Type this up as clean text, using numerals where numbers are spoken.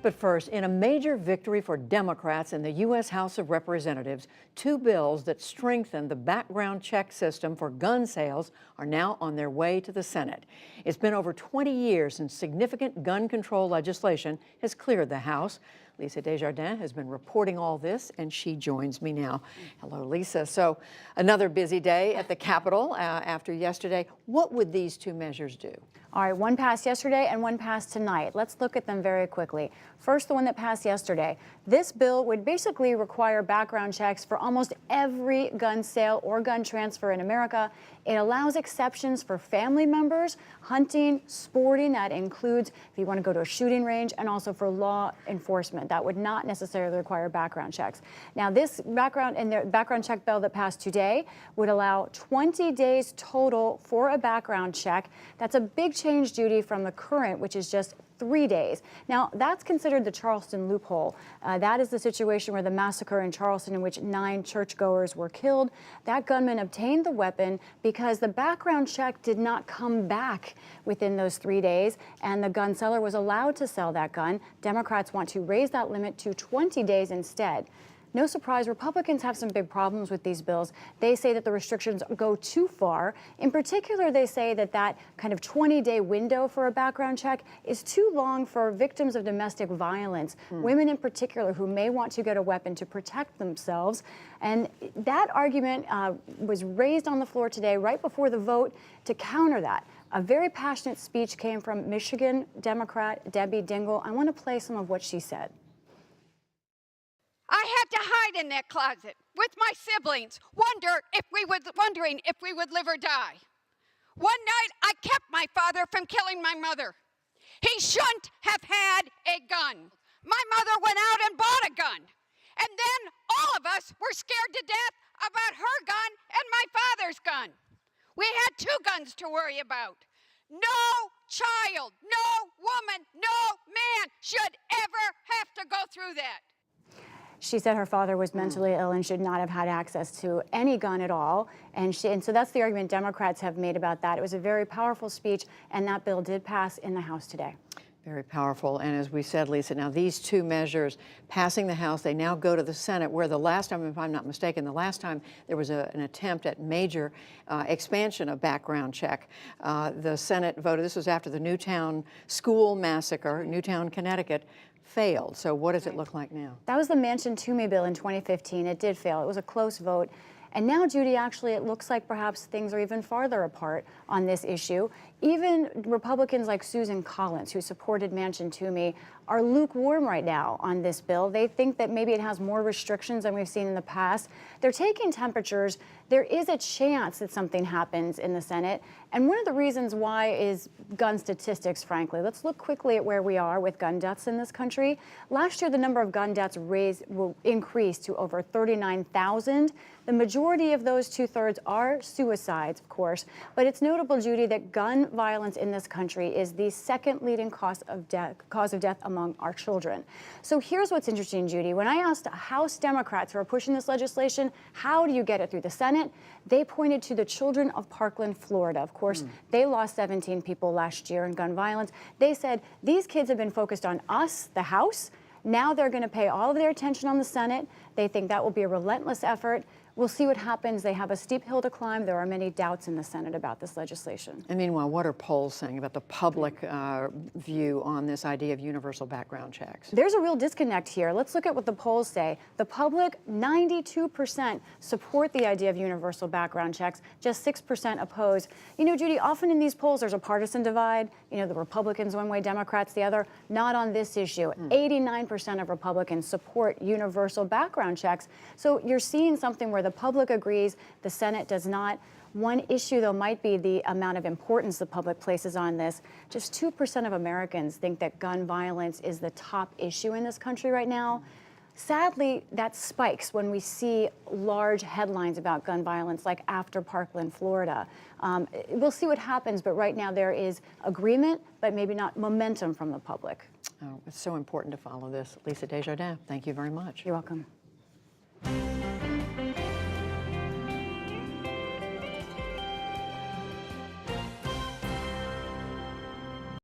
But first, in a major victory for Democrats in the U.S. House of Representatives, two bills that strengthen the background check system for gun sales are now on their way to the Senate. It's been over 20 years since significant gun control legislation has cleared the House. Lisa Desjardins has been reporting all this, and she joins me now. Hello, Lisa. So another busy day at the Capitol after yesterday. What would these two measures do? All right, one passed yesterday and one passed tonight. Let's look at them very quickly. First, the one that passed yesterday. This bill would basically require background checks for almost every gun sale or gun transfer in America. It allows exceptions for family members, hunting, sporting. That includes if you want to go to a shooting range, and also for law enforcement. That would not necessarily require background checks. Now, this background check bill that passed today would allow 20 days total for a background check. That's a big change, Judy, from the current, which is just 3 days. Now, that's considered the Charleston loophole. That is the situation where the massacre in Charleston, in which 9 churchgoers were killed. That gunman obtained the weapon because the background check did not come back within those 3 days, and the gun seller was allowed to sell that gun. Democrats want to raise that limit to 20 days instead. No surprise, Republicans have some big problems with these bills. They say that the restrictions go too far. In particular, they say that that kind of 20-day window for a background check is too long for victims of domestic violence, women in particular who may want to get a weapon to protect themselves. And that argument was raised on the floor today, right before the vote, to counter that. A very passionate speech came from Michigan Democrat Debbie Dingell. I want to play some of what she said. I had to hide in that closet with my siblings, wondering if we would live or die. One night, I kept my father from killing my mother. He shouldn't have had a gun. My mother went out and bought a gun. And then all of us were scared to death about her gun and my father's gun. We had 2 guns to worry about. No child, no woman, no man should ever have to go through that. She said her father was mentally ill and should not have had access to any gun at all. And so that's the argument Democrats have made about that. It was a very powerful speech, and that bill did pass in the House today. Very powerful. And as we said, Lisa, now these 2 measures passing the House, they now go to the Senate, where the last time, if I'm not mistaken, the last time there was an attempt at major expansion of background check. The Senate voted, this was after the Newtown school massacre, Newtown, Connecticut, failed. So what does it look like now? That was the Manchin-Toomey bill in 2015. It did fail. It was a close vote. And now, Judy, actually, it looks like perhaps things are even farther apart on this issue. Even Republicans like Susan Collins, who supported Manchin-Toomey, are lukewarm right now on this bill. They think that maybe it has more restrictions than we've seen in the past. They're taking temperatures. There is a chance that something happens in the Senate. And one of the reasons why is gun statistics, frankly. Let's look quickly at where we are with gun deaths in this country. Last year, the number of gun deaths increased to over 39,000. The majority of those, 2/3, are suicides, of course. But it's notable, Judy, that gun violence in this country is the second leading cause of death among our children. So here's what's interesting, Judy. When I asked House Democrats who are pushing this legislation, how do you get it through the Senate? They pointed to the children of Parkland, Florida. Of course, they lost 17 people last year in gun violence. They said these kids have been focused on us, the House. Now they're going to pay all of their attention on the Senate. They think that will be a relentless effort. We'll see what happens. They have a steep hill to climb. There are many doubts in the Senate about this legislation. And meanwhile, what are polls saying about the public view on this idea of universal background checks? There's a real disconnect here. Let's look at what the polls say. The public, 92% support the idea of universal background checks. Just 6% oppose. You know, Judy, often in these polls, there's a partisan divide. You know, the Republicans one way, Democrats the other. Not on this issue. 89% of Republicans support universal background checks. So you're seeing something where the public agrees, the Senate does not. One issue, though, might be the amount of importance the public places on this. Just 2% of Americans think that gun violence is the top issue in this country right now. Sadly, that spikes when we see large headlines about gun violence, like after Parkland, Florida. We'll see what happens, but right now there is agreement, but maybe not momentum from the public. Oh, it's so important to follow this. Lisa Desjardins, thank you very much. You're welcome.